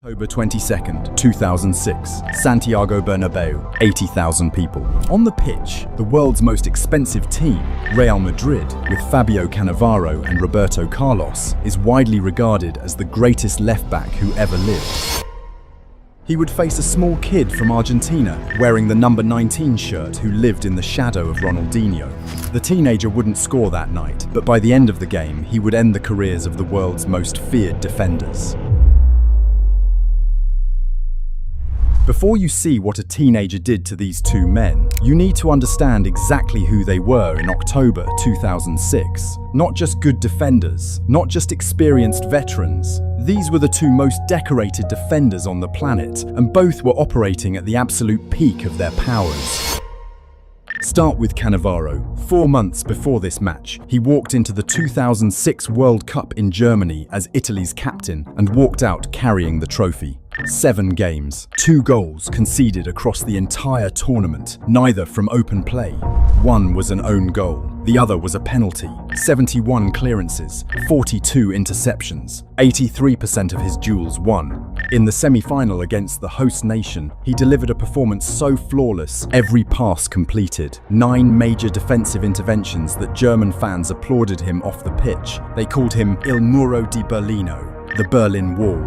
October 22nd, 2006, Santiago Bernabeu, 80,000 people. On the pitch, the world's most expensive team, Real Madrid, with Fabio Cannavaro and Roberto Carlos, is widely regarded as the greatest left-back who ever lived. He would face a small kid from Argentina, wearing the number 19 shirt, who lived in the shadow of Ronaldinho. The teenager wouldn't score that night, but by the end of the game, he would end the careers of the world's most feared defenders. Before you see what a teenager did to these two men, you need to understand exactly who they were in October 2006. Not just good defenders, not just experienced veterans. These were the two most decorated defenders on the planet, and both were operating at the absolute peak of their powers. Start with Cannavaro. 4 months before this match, he walked into the 2006 World Cup in Germany as Italy's captain and walked out carrying the trophy. 7 games, 2 goals conceded across the entire tournament, neither from open play. 1 was an own goal, the other was a penalty. 71 clearances, 42 interceptions, 83% of his duels won. In the semi-final against the host nation, he delivered a performance so flawless, every pass completed. 9 major defensive interventions that German fans applauded him off the pitch. They called him Il Muro di Berlino, the Berlin Wall.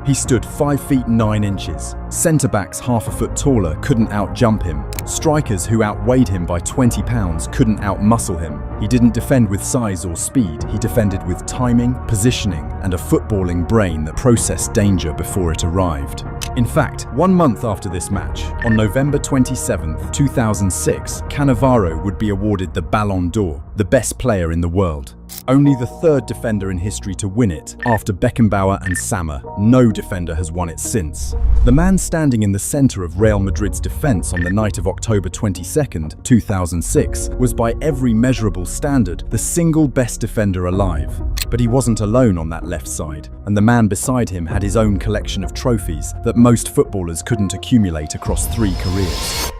He stood 5 feet 9 inches. Centre-backs half a foot taller couldn't outjump him. Strikers who outweighed him by 20 pounds couldn't outmuscle him. He didn't defend with size or speed. He defended with timing, positioning, and a footballing brain that processed danger before it arrived. In fact, 1 month after this match, on November 27, 2006, Cannavaro would be awarded the Ballon d'Or, the best player in the world. Only the 3rd defender in history to win it, after Beckenbauer and Sammer. No defender has won it since. The man standing in the center of Real Madrid's defense on the night of October 22, 2006, was by every measurable standard the single best defender alive. But he wasn't alone on that left side, and the man beside him had his own collection of trophies that most footballers couldn't accumulate across 3 careers.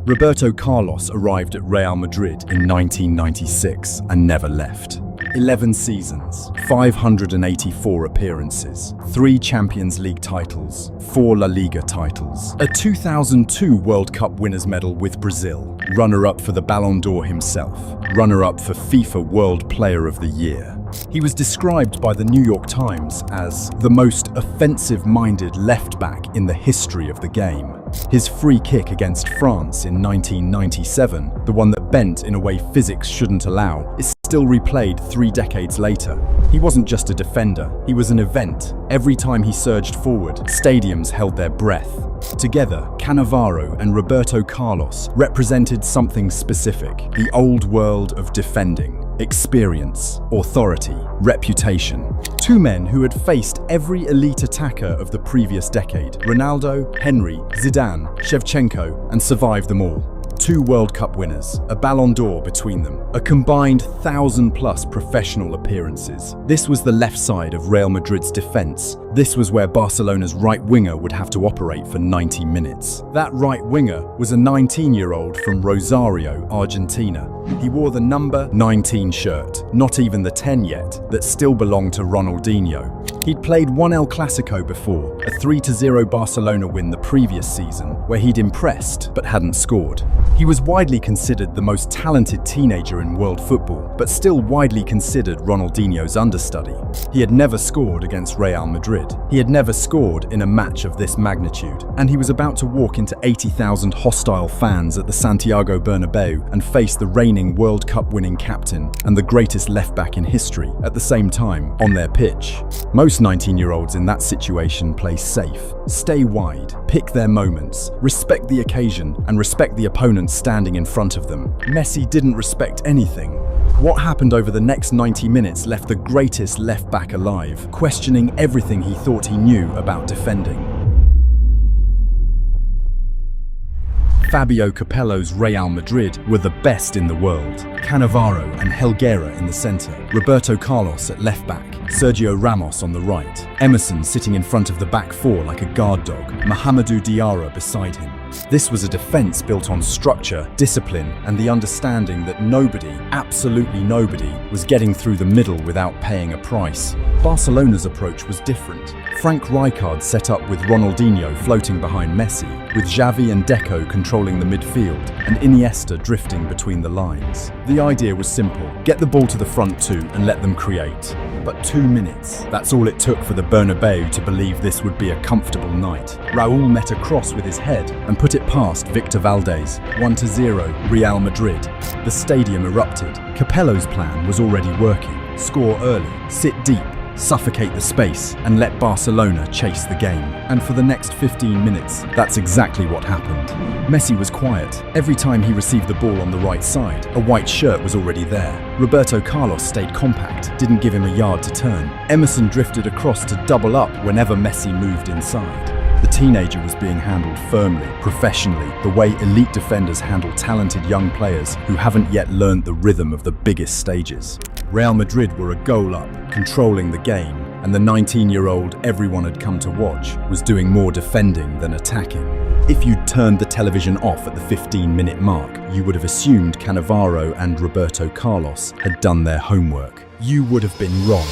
Roberto Carlos arrived at Real Madrid in 1996 and never left. 11 seasons, 584 appearances, 3 Champions League titles, 4 La Liga titles, a 2002 World Cup winners' medal with Brazil, runner-up for the Ballon d'Or himself, runner-up for FIFA World Player of the Year. He was described by the New York Times as the most offensive-minded left-back in the history of the game. His free kick against France in 1997, the one that bent in a way physics shouldn't allow, is still replayed 3 decades later. He wasn't just a defender, he was an event. Every time he surged forward, stadiums held their breath. Together, Cannavaro and Roberto Carlos represented something specific: the old world of defending. Experience, authority, reputation. 2 men who had faced every elite attacker of the previous decade: Ronaldo, Henry, Zidane, Shevchenko, and survived them all. 2 World Cup winners, a Ballon d'Or between them, a combined 1,000+ professional appearances. This was the left side of Real Madrid's defense. This was where Barcelona's right winger would have to operate for 90 minutes. That right winger was a 19-year-old from Rosario, Argentina. He wore the number 19 shirt, not even the 10 yet, that still belonged to Ronaldinho. He'd played 1 El Clasico before, a 3-0 Barcelona win the previous season, where he'd impressed but hadn't scored. He was widely considered the most talented teenager in world football, but still widely considered Ronaldinho's understudy. He had never scored against Real Madrid. He had never scored in a match of this magnitude, and he was about to walk into 80,000 hostile fans at the Santiago Bernabeu and face the reigning World Cup winning captain and the greatest left-back in history at the same time on their pitch. Most 19-year-olds in that situation play safe, stay wide, pick their moments, respect the occasion, and respect the opponent standing in front of them. Messi didn't respect anything. What happened over the next 90 minutes left the greatest left-back alive, questioning everything he thought he knew about defending. Fabio Capello's Real Madrid were the best in the world. Cannavaro and Helguera in the centre, Roberto Carlos at left-back, Sergio Ramos on the right, Emerson sitting in front of the back 4 like a guard dog, Mahamadou Diarra beside him. This was a defense built on structure, discipline, and the understanding that nobody, absolutely nobody, was getting through the middle without paying a price. Barcelona's approach was different. Frank Rijkaard set up with Ronaldinho floating behind Messi, with Xavi and Deco controlling the midfield, and Iniesta drifting between the lines. The idea was simple: get the ball to the front two and let them create. But 2 minutes, that's all it took for the Bernabeu to believe this would be a comfortable night. Raúl met a cross with his head and put it past Victor Valdés. 1-0, Real Madrid. The stadium erupted. Capello's plan was already working. Score early, sit deep, suffocate the space, and let Barcelona chase the game. And for the next 15 minutes, that's exactly what happened. Messi was quiet. Every time he received the ball on the right side, a white shirt was already there. Roberto Carlos stayed compact, didn't give him a yard to turn. Emerson drifted across to double up whenever Messi moved inside. The teenager was being handled firmly, professionally, the way elite defenders handle talented young players who haven't yet learned the rhythm of the biggest stages. Real Madrid were a goal up, controlling the game, and the 19-year-old everyone had come to watch was doing more defending than attacking. If you'd turned the television off at the 15-minute mark, you would have assumed Cannavaro and Roberto Carlos had done their homework. You would have been wrong.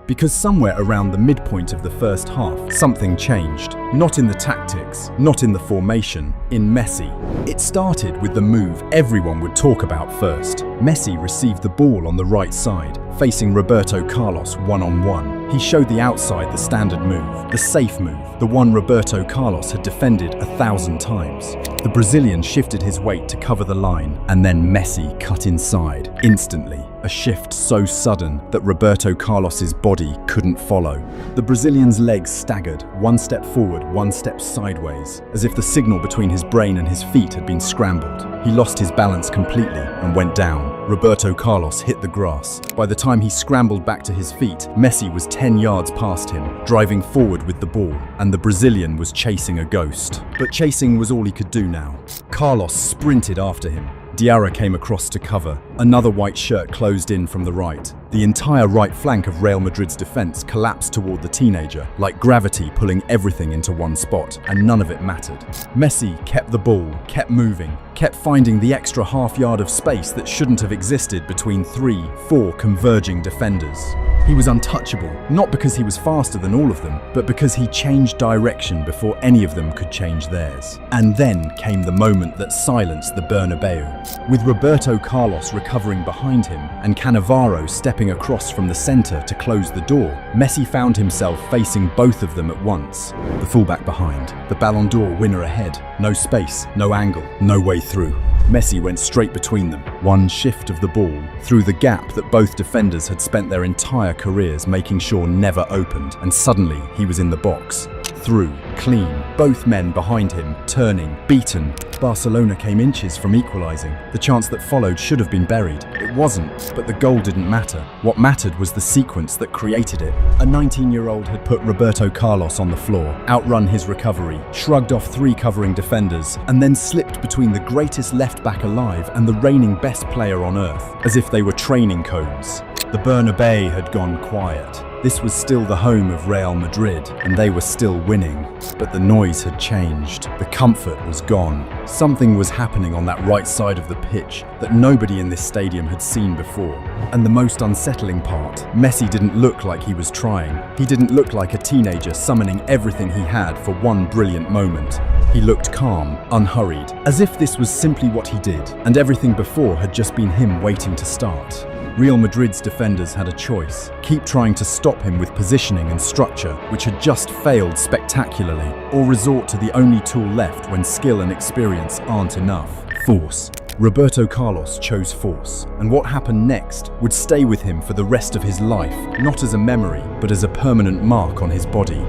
Because somewhere around the midpoint of the first half, something changed. Not in the tactics, not in the formation, in Messi. It started with the move everyone would talk about first. Messi received the ball on the right side, facing Roberto Carlos one-on-one. He showed the outside the standard move, the safe move, the one Roberto Carlos had defended 1,000 times. The Brazilian shifted his weight to cover the line, and then Messi cut inside, instantly. A shift so sudden that Roberto Carlos's body couldn't follow. The Brazilian's legs staggered, one step forward, one step sideways, as if the signal between his brain and his feet had been scrambled. He lost his balance completely and went down. Roberto Carlos hit the grass. By the time he scrambled back to his feet, Messi was 10 yards past him, driving forward with the ball, and the Brazilian was chasing a ghost. But chasing was all he could do now. Carlos sprinted after him. Diarra came across to cover. Another white shirt closed in from the right. The entire right flank of Real Madrid's defense collapsed toward the teenager, like gravity pulling everything into one spot, and none of it mattered. Messi kept the ball, kept moving, kept finding the extra half yard of space that shouldn't have existed between 3-4 converging defenders. He was untouchable, not because he was faster than all of them, but because he changed direction before any of them could change theirs. And then came the moment that silenced the Bernabeu. With Roberto Carlos recovering behind him and Cannavaro stepping across from the center to close the door, Messi found himself facing both of them at once. The fullback behind, the Ballon d'Or winner ahead. No space, no angle, no way through. Messi went straight between them, one shift of the ball, through the gap that both defenders had spent their entire careers making sure never opened, and suddenly he was in the box. Through, clean, both men behind him, turning, beaten. Barcelona came inches from equalising. The chance that followed should have been buried. It wasn't, but the goal didn't matter. What mattered was the sequence that created it. A 19-year-old had put Roberto Carlos on the floor, outrun his recovery, shrugged off 3 covering defenders, and then slipped between the greatest left-back alive and the reigning best player on earth, as if they were training codes. The Bernabeu had gone quiet. This was still the home of Real Madrid, and they were still winning. But the noise had changed. The comfort was gone. Something was happening on that right side of the pitch that nobody in this stadium had seen before. And the most unsettling part, Messi didn't look like he was trying. He didn't look like a teenager summoning everything he had for one brilliant moment. He looked calm, unhurried, as if this was simply what he did, and everything before had just been him waiting to start. Real Madrid's defenders had a choice: keep trying to stop him with positioning and structure, which had just failed spectacularly, or resort to the only tool left when skill and experience aren't enough: force. Roberto Carlos chose force, and what happened next would stay with him for the rest of his life, not as a memory, but as a permanent mark on his body.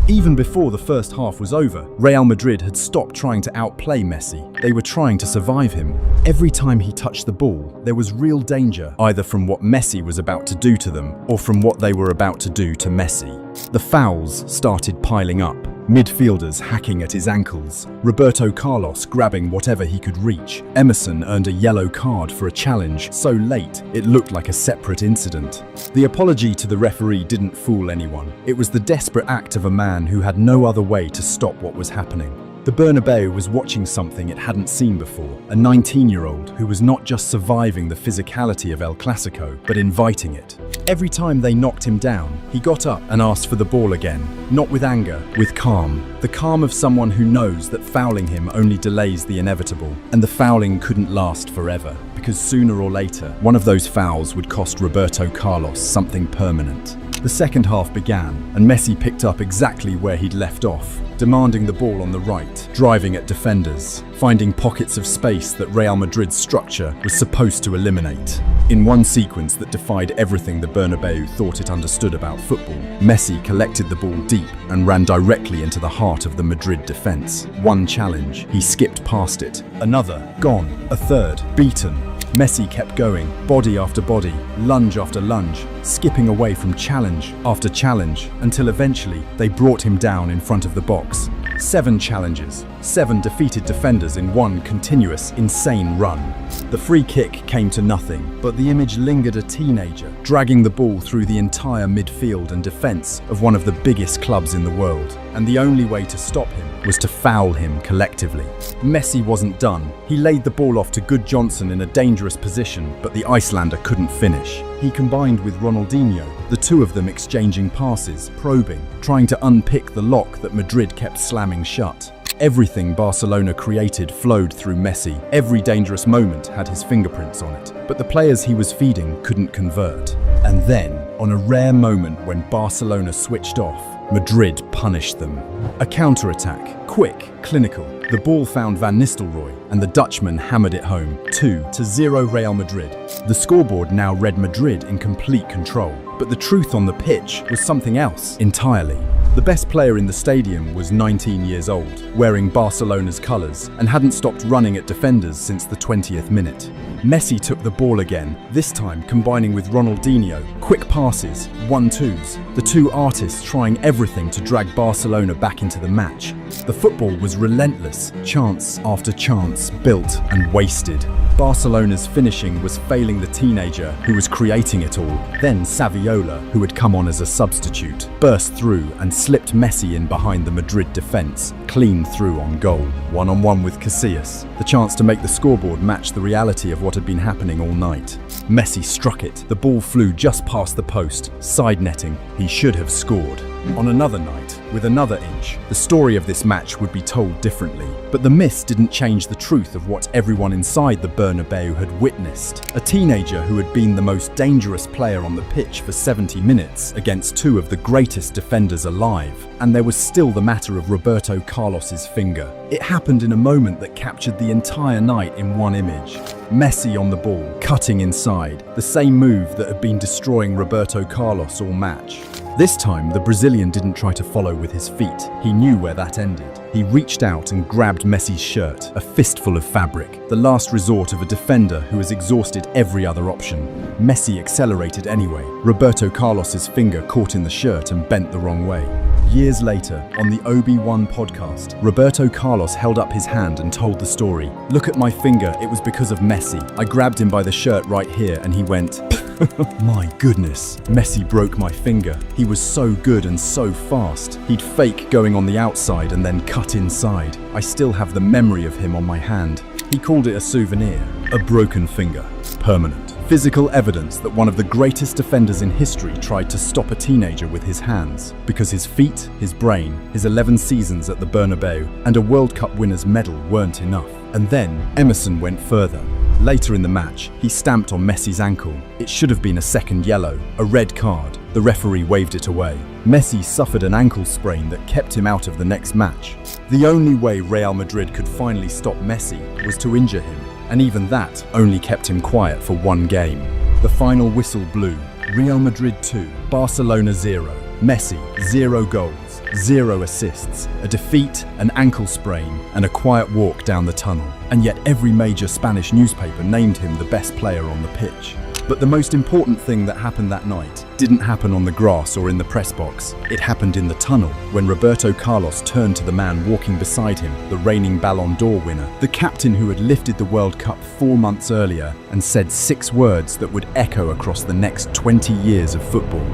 Even before the first half was over, Real Madrid had stopped trying to outplay Messi. They were trying to survive him. Every time he touched the ball, there was real danger, either from what Messi was about to do to them, or from what they were about to do to Messi. The fouls started piling up. midfielders hacking at his ankles, Roberto Carlos grabbing whatever he could reach. Emerson earned a yellow card for a challenge so late it looked like a separate incident. The apology to the referee didn't fool anyone. It was the desperate act of a man who had no other way to stop what was happening. The Bernabeu was watching something it hadn't seen before, a 19-year-old who was not just surviving the physicality of El Clasico, but inviting it. Every time they knocked him down, he got up and asked for the ball again, not with anger, with calm. The calm of someone who knows that fouling him only delays the inevitable, and the fouling couldn't last forever, because sooner or later, one of those fouls would cost Roberto Carlos something permanent. The second half began, and Messi picked up exactly where he'd left off, demanding the ball on the right, driving at defenders, finding pockets of space that Real Madrid's structure was supposed to eliminate. In one sequence that defied everything the Bernabeu thought it understood about football, Messi collected the ball deep and ran directly into the heart of the Madrid defense. One challenge, he skipped past it. Another, gone. A third, beaten. Messi kept going, body after body, lunge after lunge, skipping away from challenge after challenge, until eventually they brought him down in front of the box. 7 challenges, 7 defeated defenders in one continuous, insane run. The free kick came to nothing, but the image lingered a teenager, dragging the ball through the entire midfield and defense of one of the biggest clubs in the world. And the only way to stop him was to foul him collectively. Messi wasn't done. He laid the ball off to Good Johnson in a dangerous position, but the Icelander couldn't finish. He combined with Ronaldinho, the two of them exchanging passes, probing, trying to unpick the lock that Madrid kept slamming shut. Everything Barcelona created flowed through Messi. Every dangerous moment had his fingerprints on it, but the players he was feeding couldn't convert. And then, on a rare moment when Barcelona switched off, Madrid punished them. A counter-attack, quick, clinical. The ball found Van Nistelrooy, and the Dutchman hammered it home, 2-0 Real Madrid. The scoreboard now read Madrid in complete control, but the truth on the pitch was something else entirely. The best player in the stadium was 19 years old, wearing Barcelona's colours, and hadn't stopped running at defenders since the 20th minute. Messi took the ball again, this time combining with Ronaldinho, quick passes, 1-2s, the two artists trying everything to drag Barcelona back into the match. The football was relentless, chance after chance built and wasted. Barcelona's finishing was failing the teenager who was creating it all. Then Saviola, who had come on as a substitute, burst through and slipped Messi in behind the Madrid defense, clean through on goal. One-on-one with Casillas, the chance to make the scoreboard match the reality of what had been happening all night. Messi struck it. The ball flew just past the post, side netting. He should have scored. On another night, with another inch, the story of this match would be told differently. But the miss didn't change the truth of what everyone inside the Bernabeu had witnessed. A teenager who had been the most dangerous player on the pitch for 70 minutes against two of the greatest defenders alive. And there was still the matter of Roberto Carlos's finger. It happened in a moment that captured the entire night in one image. Messi on the ball, cutting inside, the same move that had been destroying Roberto Carlos all match. This time, the Brazilian didn't try to follow with his feet. He knew where that ended. He reached out and grabbed Messi's shirt, a fistful of fabric, the last resort of a defender who has exhausted every other option. Messi accelerated anyway. Roberto Carlos's finger caught in the shirt and bent the wrong way. Years later, on the OB1 podcast, Roberto Carlos held up his hand and told the story. "Look at my finger, it was because of Messi. I grabbed him by the shirt right here and he went, my goodness, Messi broke my finger. He was so good and so fast. He'd fake going on the outside and then cut inside. I still have the memory of him on my hand." He called it a souvenir, a broken finger, permanent. Physical evidence that one of the greatest defenders in history tried to stop a teenager with his hands, because his feet, his brain, his 11 seasons at the Bernabeu, and a World Cup winner's medal weren't enough. And then Emerson went further. Later in the match, he stamped on Messi's ankle. It should have been a second yellow, a red card. The referee waved it away. Messi suffered an ankle sprain that kept him out of the next match. The only way Real Madrid could finally stop Messi was to injure him, and even that only kept him quiet for one game. The final whistle blew. Real Madrid 2, Barcelona 0. Messi, 0 goals, 0 assists, a defeat, an ankle sprain, and a quiet walk down the tunnel. And yet every major Spanish newspaper named him the best player on the pitch. But the most important thing that happened that night didn't happen on the grass or in the press box. It happened in the tunnel when Roberto Carlos turned to the man walking beside him, the reigning Ballon d'Or winner, the captain who had lifted the World Cup 4 months earlier, and said 6 words that would echo across the next 20 years of football.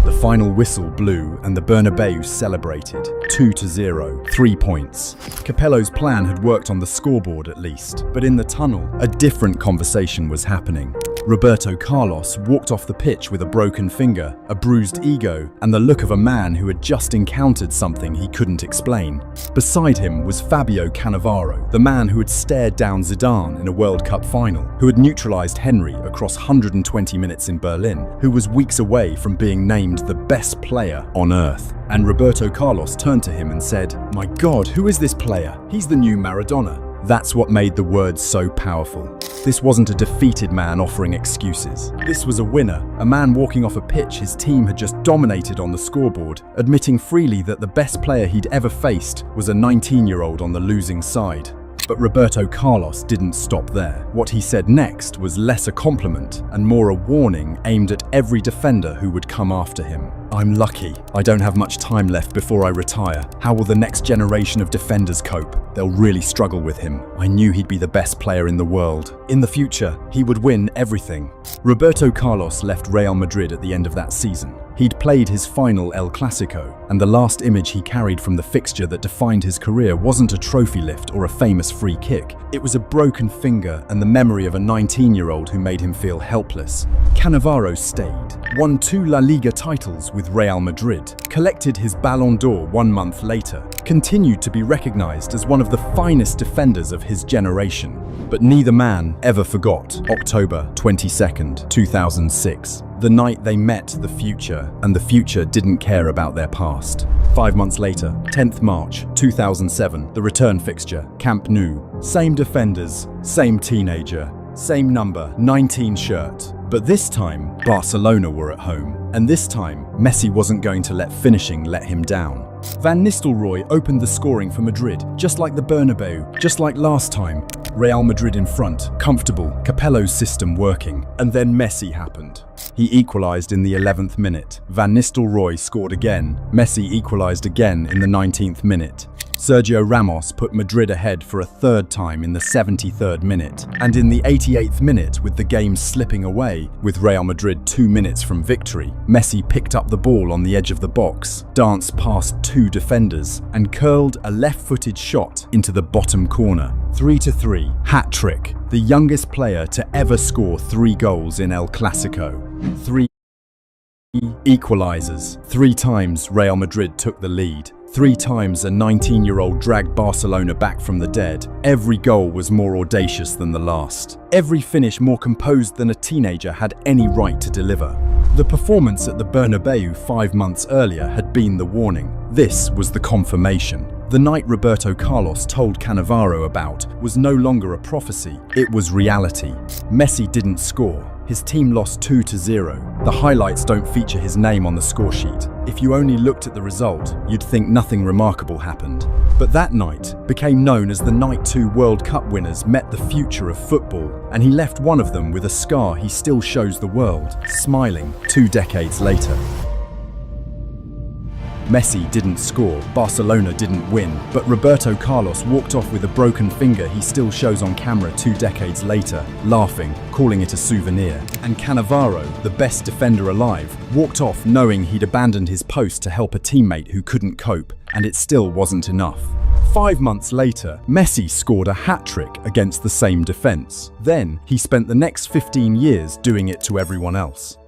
The final whistle blew and the Bernabeu celebrated. 2-0, 3 points. Capello's plan had worked on the scoreboard at least, but in the tunnel, a different conversation was happening. Roberto Carlos walked off the pitch with a broken finger, a bruised ego, and the look of a man who had just encountered something he couldn't explain. Beside him was Fabio Cannavaro, the man who had stared down Zidane in a World Cup final, who had neutralized Henry across 120 minutes in Berlin, who was weeks away from being named the best player on earth. And Roberto Carlos turned to him and said, "My God, who is this player? He's the new Maradona." That's what made the words so powerful. This wasn't a defeated man offering excuses. This was a winner, a man walking off a pitch his team had just dominated on the scoreboard, admitting freely that the best player he'd ever faced was a 19-year-old on the losing side. But Roberto Carlos didn't stop there. What he said next was less a compliment and more a warning aimed at every defender who would come after him. "I'm lucky. I don't have much time left before I retire. How will the next generation of defenders cope? They'll really struggle with him. I knew he'd be the best player in the world. In the future, he would win everything." Roberto Carlos left Real Madrid at the end of that season. He'd played his final El Clasico, and the last image he carried from the fixture that defined his career wasn't a trophy lift or a famous free kick. It was a broken finger and the memory of a 19-year-old who made him feel helpless. Cannavaro stayed, won 2 La Liga titles with Real Madrid, collected his Ballon d'Or 1 month later, continued to be recognized as one of the finest defenders of his generation. But neither man ever forgot October 22nd, 2006. The night they met the future, and the future didn't care about their past. 5 months later, 10th March 2007, the return fixture, Camp Nou. Same defenders, same teenager, same number 19 shirt. But this time, Barcelona were at home. And this time, Messi wasn't going to let finishing let him down. Van Nistelrooy opened the scoring for Madrid, just like the Bernabeu, just like last time. Real Madrid in front, comfortable, Capello's system working. And then Messi happened. He equalized in the 11th minute. Van Nistelrooy scored again. Messi equalized again in the 19th minute. Sergio Ramos put Madrid ahead for a 3rd time in the 73rd minute. And in the 88th minute, with the game slipping away, with Real Madrid 2 minutes from victory, Messi picked up the ball on the edge of the box, danced past 2 defenders, and curled a left-footed shot into the bottom corner. 3-3, hat-trick, the youngest player to ever score 3 goals in El Clasico. 3 equalizers. 3 times Real Madrid took the lead. 3 times a 19-year-old dragged Barcelona back from the dead. Every goal was more audacious than the last. Every finish more composed than a teenager had any right to deliver. The performance at the Bernabeu 5 months earlier had been the warning. This was the confirmation. The night Roberto Carlos told Cannavaro about was no longer a prophecy, it was reality. Messi didn't score. His team lost 2-0. The highlights don't feature his name on the score sheet. If you only looked at the result, you'd think nothing remarkable happened. But that night became known as the night 2 World Cup winners met the future of football, and he left one of them with a scar he still shows the world, smiling 2 decades later. Messi didn't score, Barcelona didn't win, but Roberto Carlos walked off with a broken finger he still shows on camera 2 decades later, laughing, calling it a souvenir. And Cannavaro, the best defender alive, walked off knowing he'd abandoned his post to help a teammate who couldn't cope, and it still wasn't enough. 5 months later, Messi scored a hat-trick against the same defense. Then, he spent the next 15 years doing it to everyone else.